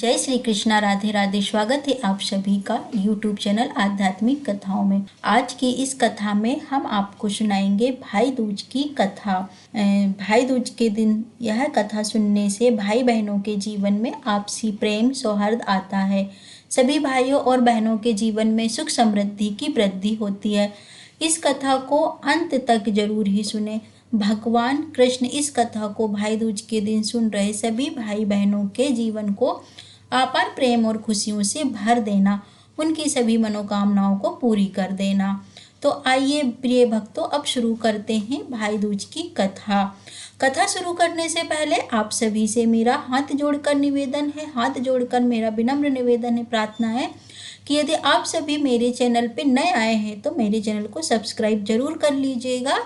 जय श्री कृष्णा, राधे राधे। स्वागत है आप सभी का YouTube चैनल आध्यात्मिक कथाओं में। आज की इस कथा में हम आपको सुनाएंगे भाई दूज की कथा। भाई दूज के दिन यह कथा सुनने से भाई बहनों के जीवन में आपसी प्रेम सौहार्द आता है। सभी भाइयों और बहनों के जीवन में सुख समृद्धि की वृद्धि होती है। इस कथा को अंत तक जरूर ही सुने। भगवान कृष्ण इस कथा को भाई दूज के दिन सुन रहे सभी भाई बहनों के जीवन को अपार प्रेम और खुशियों से भर देना, उनकी सभी मनोकामनाओं को पूरी कर देना। तो आइए प्रिय भक्तों, अब शुरू करते हैं भाई दूज की कथा। कथा शुरू करने से पहले आप सभी से मेरा हाथ जोड़कर निवेदन है, हाथ जोड़कर मेरा विनम्र निवेदन है, प्रार्थना है कि यदि आप सभी मेरे चैनल पे नए आए हैं तो मेरे चैनल को सब्सक्राइब जरूर कर लीजिएगा।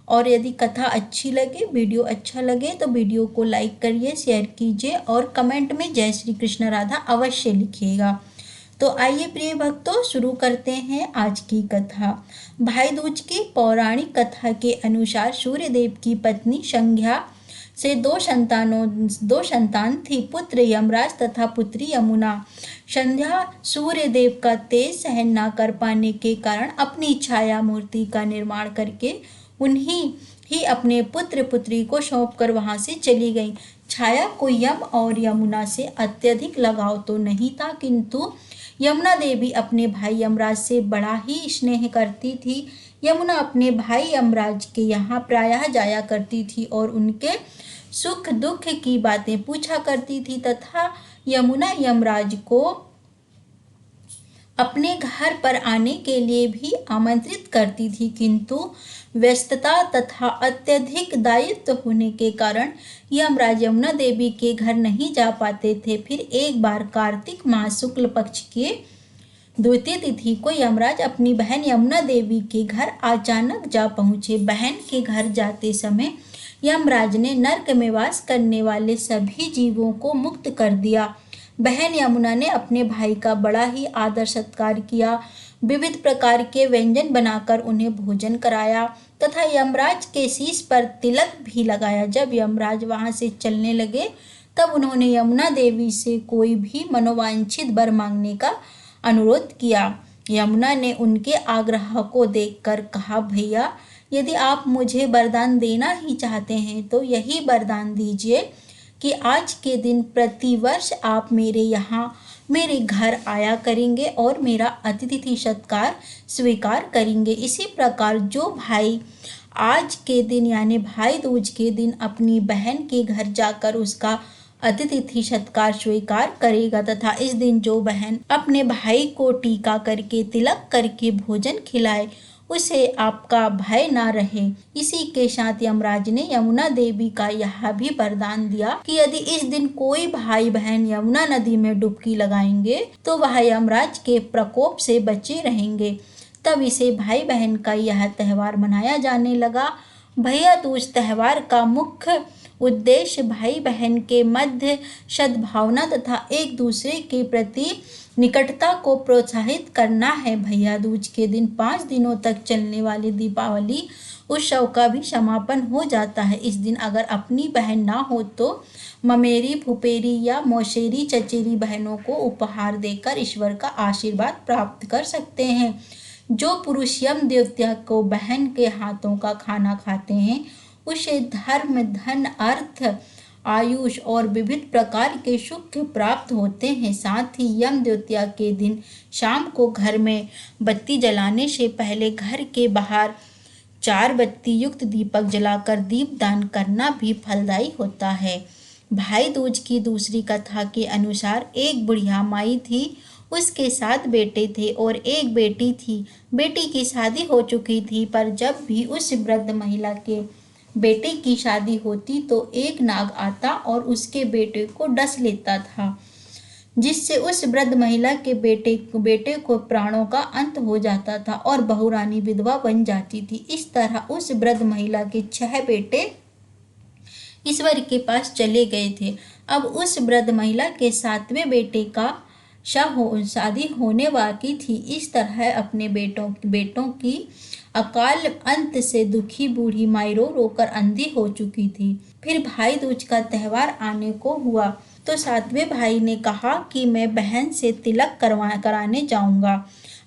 और यदि कथा अच्छी लगे, वीडियो अच्छा लगे तो वीडियो को लाइक करिए, शेयर कीजिए और कमेंट में जय श्री कृष्ण राधा अवश्य लिखिएगा। तो आइए प्रिय भक्तों, शुरू करते हैं आज की कथा। भाई दूज की पौराणिक कथा के अनुसार सूर्यदेव की पत्नी संध्या से दो संतान थी, पुत्र यमराज तथा पुत्री यमुना। संध्या सूर्यदेव का तेज सहन न कर पाने के कारण अपनी छाया मूर्ति का निर्माण करके उन्हीं ही अपने पुत्र पुत्री को सौंपकर वहां से चली गई। छाया को यम और यमुना से अत्यधिक लगाव तो नहीं था, किंतु यमुना देवी अपने भाई यमराज से बड़ा ही स्नेह करती थी। यमुना अपने भाई यमराज के यहाँ प्रायः जाया करती थी और उनके सुख दुख की बातें पूछा करती थी तथा यमुना यमराज को अपने घर पर आने के लिए भी आमंत्रित करती थी, किंतु व्यस्तता तथा अत्यधिक दायित्व होने के कारण यमराज यमुना देवी के घर नहीं जा पाते थे। फिर एक बार कार्तिक माह शुक्ल पक्ष के द्वितीय तिथि को यमराज अपनी बहन यमुना देवी के घर अचानक जा पहुंचे। बहन के घर जाते समय यमराज ने नरक में वास करने वाले सभी जीवों को मुक्त कर दिया। बहन यमुना ने अपने भाई का बड़ा ही आदर सत्कार किया, विविध प्रकार के व्यंजन बनाकर उन्हें भोजन कराया तथा यमराज के शीश पर तिलक भी लगाया। जब यमराज वहां से चलने लगे तब उन्होंने यमुना देवी से कोई भी मनोवांछित वर मांगने का अनुरोध किया। यमुना ने उनके आग्रह को देखकर कहा, भैया यदि आप मुझे वरदान देना ही चाहते हैं तो यही वरदान दीजिए कि आज के दिन प्रतिवर्ष आप मेरे घर आया करेंगे और मेरा अतिथि सत्कार स्वीकार करेंगे। इसी प्रकार जो भाई आज के दिन यानी भाई दूज के दिन अपनी बहन के घर जाकर उसका अतिथि सत्कार स्वीकार करेगा तथा इस दिन जो बहन अपने भाई को टीका करके तिलक करके भोजन खिलाए उसे आपका भय ना रहे। इसी के साथ यमराज ने यमुना देवी का यह भी वरदान दिया कि यदि इस दिन कोई भाई बहन यमुना नदी में डुबकी लगाएंगे तो वह यमराज के प्रकोप से बचे रहेंगे। तब इसे भाई बहन का यह त्योहार मनाया जाने लगा। भैया दूज त्योहार का मुख्य उद्देश्य भाई बहन के मध्य सद्भावना तथा एक दूसरे के प्रति निकटता को प्रोत्साहित करना है। भैया दूज के दिन 5 दिनों तक चलने वाली दीपावली उत्सव का भी समापन हो जाता है। इस दिन अगर अपनी बहन ना हो तो ममेरी, फुफेरी या मौसेरी, चचेरी बहनों को उपहार देकर ईश्वर का आशीर्वाद प्राप्त कर सकते हैं। जो पुरुष यम देवता को बहन के हाथों का खाना खाते हैं उसे धर्म, धन, अर्थ, आयुष और विविध प्रकार के सुख प्राप्त होते हैं। साथ ही यम द्वितीया के दिन शाम को घर में बत्ती जलाने से पहले घर के बाहर 4 बत्ती युक्त दीपक जलाकर दीपदान करना भी फलदायी होता है। भाई दूज की दूसरी कथा के अनुसार एक बुढ़िया माई थी, उसके 7 बेटे थे और एक बेटी थी। बेटी की शादी हो चुकी थी, पर जब भी उस वृद्ध महिला के बेटे की शादी होती तो एक नाग आता और उसके बेटे को डस लेता था, जिससे उस वृद्ध महिला के बेटे को प्राणों का अंत हो जाता था और बहुरानी विधवा बन जाती थी। इस तरह उस वृद्ध महिला के 6 बेटे ईश्वर के पास चले गए थे। अब उस वृद्ध महिला के 7वें बेटे का शादी होने बाकी थी। इस तरह अपने बेटों की अकाल अंत से दुखी बूढ़ी माई रो रोकर अंधी हो चुकी थी। फिर भाई दूज का त्योहार आने को हुआ। तो सातवें भाई ने कहा कि मैं बहन से तिलक कराने जाऊंगा।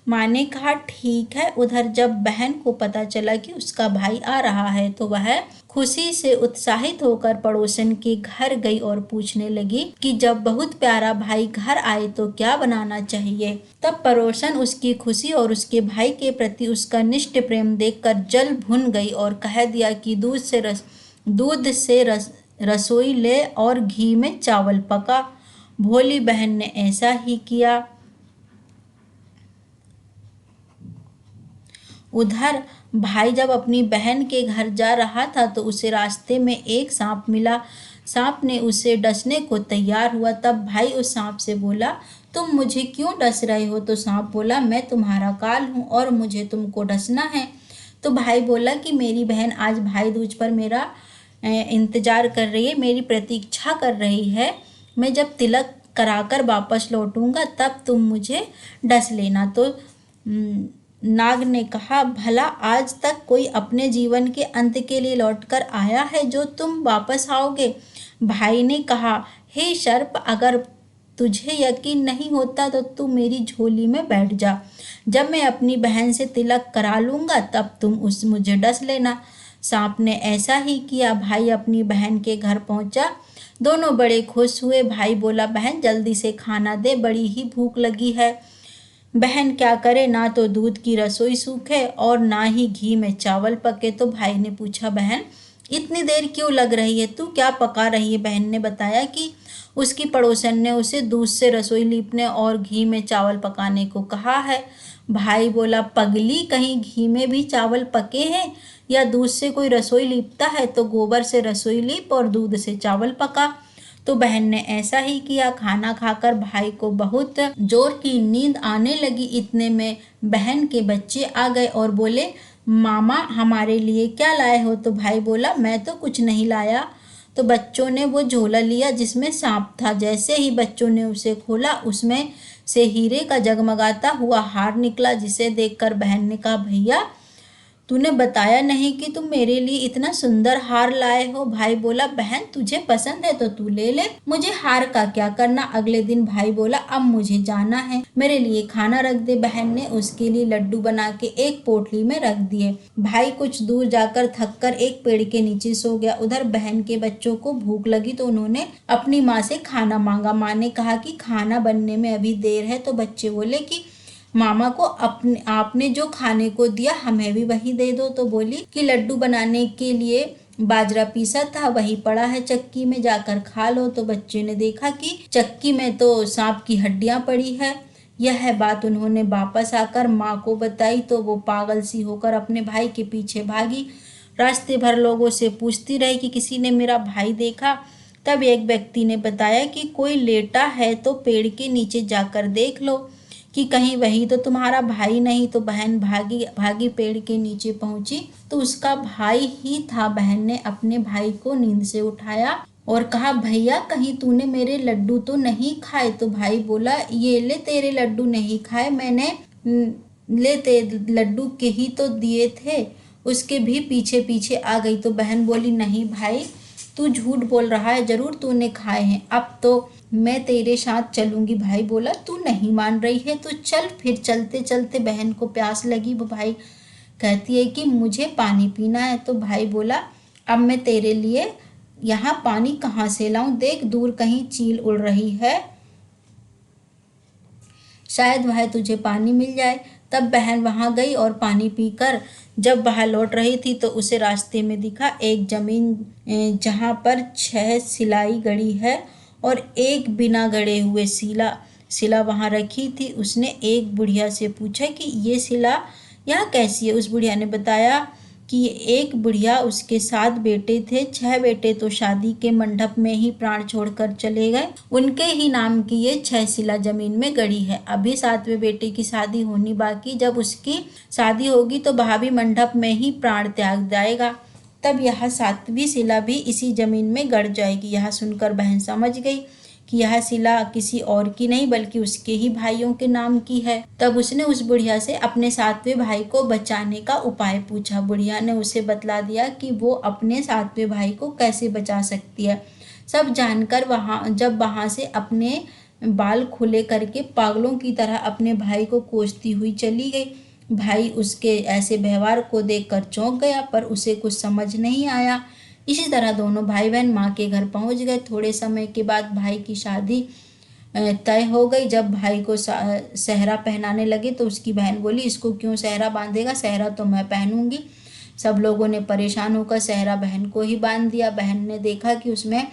माँ ने कहा ठीक है। उधर जब बहन को पता चला कि उसका भाई आ रहा है तो वह खुशी से उत्साहित होकर पड़ोसन के घर गई और पूछने लगी कि जब बहुत प्यारा भाई घर आए तो क्या बनाना चाहिए। तब पड़ोसन उसकी खुशी और उसके भाई के प्रति उसका निष्ठ प्रेम देखकर जल भुन गई और कह दिया कि दूध से रसोई ले और घी में चावल पका। भोली बहन ने ऐसा ही किया। उधर भाई जब अपनी बहन के घर जा रहा था तो उसे रास्ते में एक सांप मिला। सांप ने उसे डसने को तैयार हुआ। तब भाई उस सांप से बोला, तुम मुझे क्यों डस रहे हो? तो सांप बोला, मैं तुम्हारा काल हूँ और मुझे तुमको डसना है। तो भाई बोला कि मेरी बहन आज भाई दूज पर मेरा इंतजार कर रही है, मेरी प्रतीक्षा कर रही है। मैं जब तिलक कराकर वापस लौटूंगा तब तुम मुझे डस लेना। तो नाग ने कहा, भला आज तक कोई अपने जीवन के अंत के लिए लौटकर आया है जो तुम वापस आओगे? भाई ने कहा, हे सर्प, अगर तुझे यकीन नहीं होता तो तू मेरी झोली में बैठ जा। जब मैं अपनी बहन से तिलक करा लूंगा तब तुम मुझे डस लेना। सांप ने ऐसा ही किया। भाई अपनी बहन के घर पहुंचा। दोनों बड़े खुश हुए। भाई बोला, बहन जल्दी से खाना दे, बड़ी ही भूख लगी है। बहन क्या करे, ना तो दूध की रसोई सूखे और ना ही घी में चावल पके। तो भाई ने पूछा, बहन इतनी देर क्यों लग रही है, तू क्या पका रही है? बहन ने बताया कि उसकी पड़ोसन ने उसे दूध से रसोई लीपने और घी में चावल पकाने को कहा है। भाई बोला, पगली, कहीं घी में भी चावल पके हैं या दूध से कोई रसोई लीपता है? तो गोबर से रसोई लीप और दूध से चावल पका। तो बहन ने ऐसा ही किया। खाना खाकर भाई को बहुत जोर की नींद आने लगी। इतने में बहन के बच्चे आ गए और बोले, मामा हमारे लिए क्या लाए हो? तो भाई बोला, मैं तो कुछ नहीं लाया। तो बच्चों ने वो झोला लिया जिसमें सांप था। जैसे ही बच्चों ने उसे खोला उसमें से हीरे का जगमगाता हुआ हार निकला, जिसे देखकर बहन ने कहा, भैया तूने बताया नहीं कि तुम मेरे लिए इतना सुंदर हार लाए हो। भाई बोला, बहन तुझे पसंद है तो तू ले ले, मुझे हार का क्या करना। अगले दिन भाई बोला, अब मुझे जाना है, मेरे लिए खाना रख दे। बहन ने उसके लिए लड्डू बना के एक पोटली में रख दिए। भाई कुछ दूर जाकर थककर एक पेड़ के नीचे सो गया। उधर बहन के बच्चों को भूख लगी तो उन्होंने अपनी माँ से खाना मांगा। माँ ने कहा कि खाना बनने में अभी देर है। तो बच्चे बोले कि मामा को आपने जो खाने को दिया हमें भी वही दे दो। तो बोली कि लड्डू बनाने के लिए बाजरा पीसा था, वही पड़ा है चक्की में, जाकर खा लो। तो बच्चे ने देखा कि चक्की में तो सांप की हड्डियां पड़ी है। यह बात उन्होंने वापस आकर माँ को बताई तो वो पागल सी होकर अपने भाई के पीछे भागी। रास्ते भर लोगों से पूछती रही कि किसी ने मेरा भाई देखा। तब एक व्यक्ति ने बताया कि कोई लेटा है तो पेड़ के नीचे जाकर देख लो कि कहीं वही तो तुम्हारा भाई नहीं। तो बहन भागी भागी पेड़ के नीचे पहुंची तो उसका भाई ही था। बहन ने अपने भाई को नींद से उठाया और कहा, भैया कहीं तूने मेरे लड्डू तो नहीं खाए? तो भाई बोला, ये ले तेरे लड्डू नहीं खाए मैंने, ले तेरे लड्डू के ही तो दिए थे। उसके भी पीछे पीछे आ गई। तो बहन बोली, नहीं भाई तू झूठ बोल रहा है, जरूर तूने खाए हैं, अब तो मैं तेरे साथ चलूंगी। भाई बोला, तू नहीं मान रही है तो चल। फिर चलते चलते बहन को प्यास लगी। वो भाई कहती है कि मुझे पानी पीना है। तो भाई बोला, अब मैं तेरे लिए यहाँ पानी कहाँ से लाऊं? देख दूर कहीं चील उड़ रही है, शायद वह तुझे पानी मिल जाए। तब बहन वहां गई और पानी पीकर जब वह लौट रही थी तो उसे रास्ते में दिखा एक जमीन जहां पर 6 सिलाई गड़ी है और एक बिना गड़े हुए सिला वहां रखी थी। उसने एक बुढ़िया से पूछा कि ये सिला यहाँ कैसी है? उस बुढ़िया ने बताया कि एक बुढ़िया उसके 7 बेटे थे, 6 बेटे तो शादी के मंडप में ही प्राण छोड़कर चले गए, उनके ही नाम की ये 6 शिला जमीन में गड़ी है। अभी 7वें बेटे की शादी होनी बाकी, जब उसकी शादी होगी तो वह भी मंडप में ही प्राण त्याग जाएगा, तब यह 7वीं शिला भी इसी जमीन में गड़ जाएगी। यह सुनकर बहन समझ गई कि यह शिला किसी और की नहीं बल्कि उसके ही भाइयों के नाम की है। तब उसने उस बुढ़िया से अपने 7वें भाई को बचाने का उपाय पूछा। बुढ़िया ने उसे बतला दिया कि वो अपने 7वें भाई को कैसे बचा सकती है। सब जानकर वहाँ से अपने बाल खुले करके पागलों की तरह अपने भाई को कोसती हुई चली गई। भाई उसके ऐसे व्यवहार को देखकर चौंक गया, पर उसे कुछ समझ नहीं आया। इसी तरह दोनों भाई बहन माँ के घर पहुँच गए। थोड़े समय के बाद भाई की शादी तय हो गई। जब भाई को सेहरा पहनाने लगे तो उसकी बहन बोली, इसको क्यों सेहरा बांधेगा, सेहरा तो मैं पहनूंगी। सब लोगों ने परेशान होकर सेहरा बहन को ही बांध दिया। बहन ने देखा कि उसमें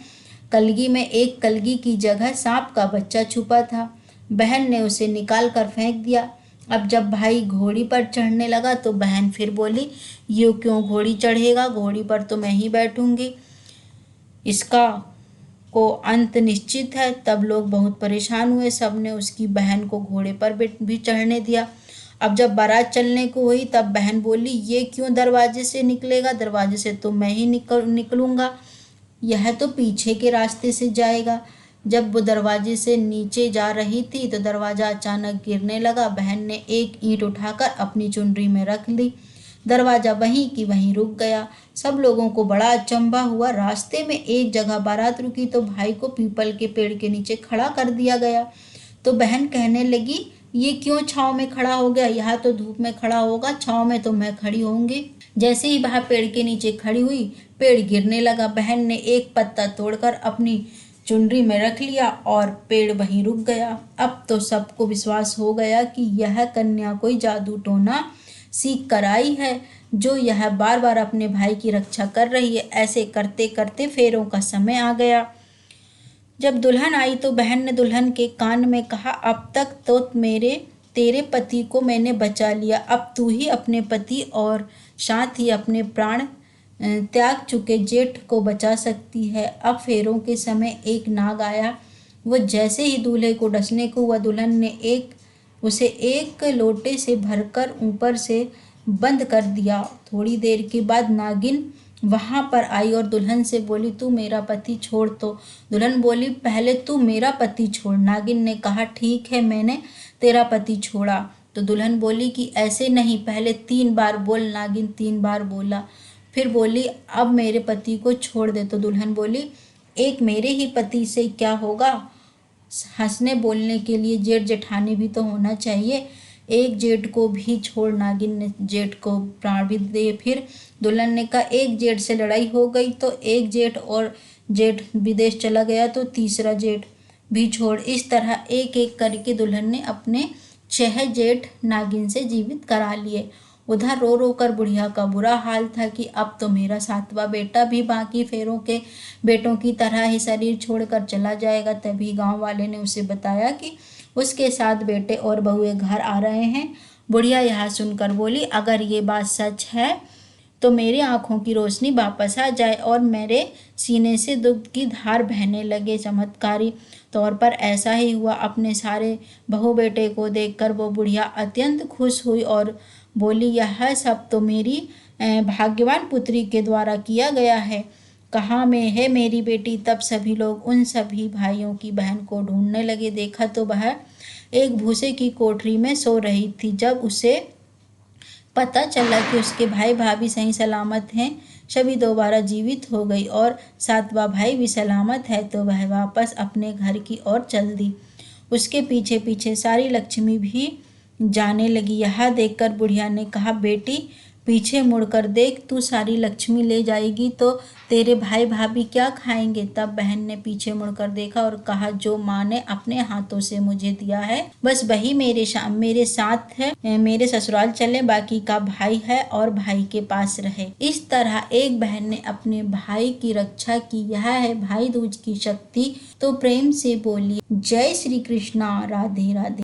कलगी में एक कलगी की जगह सांप का बच्चा छुपा था। बहन ने उसे निकाल कर फेंक दिया। अब जब भाई घोड़ी पर चढ़ने लगा तो बहन फिर बोली, यूँ क्यों घोड़ी चढ़ेगा, घोड़ी पर तो मैं ही बैठूंगी, इसका को अंत निश्चित है। तब लोग बहुत परेशान हुए। सबने उसकी बहन को घोड़े पर भी चढ़ने दिया। अब जब बारात चलने को हुई तब बहन बोली, ये क्यों दरवाजे से निकलेगा, दरवाजे से तो मैं ही निकलूंगा, यह तो पीछे के रास्ते से जाएगा। जब वो दरवाजे से नीचे जा रही थी तो दरवाजा अचानक गिरने लगा। बहन ने एक ईंट उठाकर अपनी चुनरी में रख ली। दरवाजा वहीं की वहीं रुक गया। सब लोगों को बड़ा अचंभा हुआ। रास्ते में एक जगह बारात रुकी तो भाई को पीपल के पेड़ के नीचे खड़ा कर दिया गया। तो बहन कहने लगी, ये क्यों छांव में खड़ा हो गया, यहाँ तो धूप में खड़ा होगा, छांव में तो मैं खड़ी होंगी। जैसे ही वह पेड़ के नीचे खड़ी हुई, पेड़ गिरने लगा। बहन ने एक पत्ता तोड़कर अपनी चुनरी में रख लिया और पेड़ वहीं रुक गया। अब तो सबको विश्वास हो गया कि यह कन्या कोई जादू टोना सीख कर आई है, जो यह बार बार अपने भाई की रक्षा कर रही है। ऐसे करते करते फेरों का समय आ गया। जब दुल्हन आई तो बहन ने दुल्हन के कान में कहा, अब तक तो तेरे पति को मैंने बचा लिया, अब तू ही अपने पति और साथ ही अपने प्राण त्याग चुके जेठ को बचा सकती है। अब फेरों के समय एक नाग आया। वो जैसे ही दूल्हे को डसने को हुआ, दुल्हन ने उसे एक लोटे से भरकर ऊपर से बंद कर दिया। थोड़ी देर के बाद नागिन वहाँ पर आई और दुल्हन से बोली, तू मेरा पति छोड़। तो दुल्हन बोली, पहले तू मेरा पति छोड़। नागिन ने कहा, ठीक है, मैंने तेरा पति छोड़ा। तो दुल्हन बोली कि ऐसे नहीं, पहले 3 बार बोल। नागिन 3 बार बोला। फिर बोली, अब मेरे पति को छोड़ दे। तो दुल्हन बोली, एक मेरे ही पति से क्या होगा, हंसने बोलने के लिए जेठ जेठानी भी तो होना चाहिए, एक जेठ को भी छोड़। नागिन ने जेठ को प्राण भी दिए। फिर दुल्हन ने कहा, एक जेठ से लड़ाई हो गई तो एक जेठ, और जेठ विदेश चला गया तो तीसरा जेठ भी छोड़। इस तरह एक एक करके दुल्हन ने अपने 6 जेठ नागिन से जीवित करा लिए। उधर रो रो कर बुढ़िया का बुरा हाल था कि अब तो मेरा 7वां बेटा भी बाकी फेरों के बेटों की तरह ही शरीर छोड़कर चला जाएगा। तभी गांव वाले ने उसे बताया कि उसके 7 बेटे और बहुएं घर आ रहे हैं। बुढ़िया यह सुनकर बोली, अगर ये बात सच है तो मेरी आंखों की रोशनी वापस आ जाए और मेरे सीने से दुग्ध की धार बहने लगे। चमत्कारी तौर पर ऐसा ही हुआ। अपने सारे बहू बेटे को देखकर वो बुढ़िया अत्यंत खुश हुई और बोली, यह सब तो मेरी भाग्यवान पुत्री के द्वारा किया गया है। कहाँ में है मेरी बेटी। तब सभी लोग उन सभी भाइयों की बहन को ढूंढने लगे। देखा तो वह एक भूसे की कोठरी में सो रही थी। जब उसे पता चला कि उसके भाई भाभी सही सलामत हैं, सभी दोबारा जीवित हो गई और 7वां भाई भी सलामत है, तो वह वापस अपने घर की ओर चल दी। उसके पीछे पीछे सारी लक्ष्मी भी जाने लगी। यह देखकर बुढ़िया ने कहा, बेटी पीछे मुड़कर देख, तू सारी लक्ष्मी ले जाएगी तो तेरे भाई भाभी क्या खाएंगे। तब बहन ने पीछे मुड़कर देखा और कहा, जो माँ ने अपने हाथों से मुझे दिया है बस वही मेरे साथ है। मेरे ससुराल चले, बाकी का भाई है और भाई के पास रहे। इस तरह एक बहन ने अपने भाई की रक्षा की। यह है भाई दूज की शक्ति। तो प्रेम से बोलिए जय श्री कृष्णा, राधे राधे।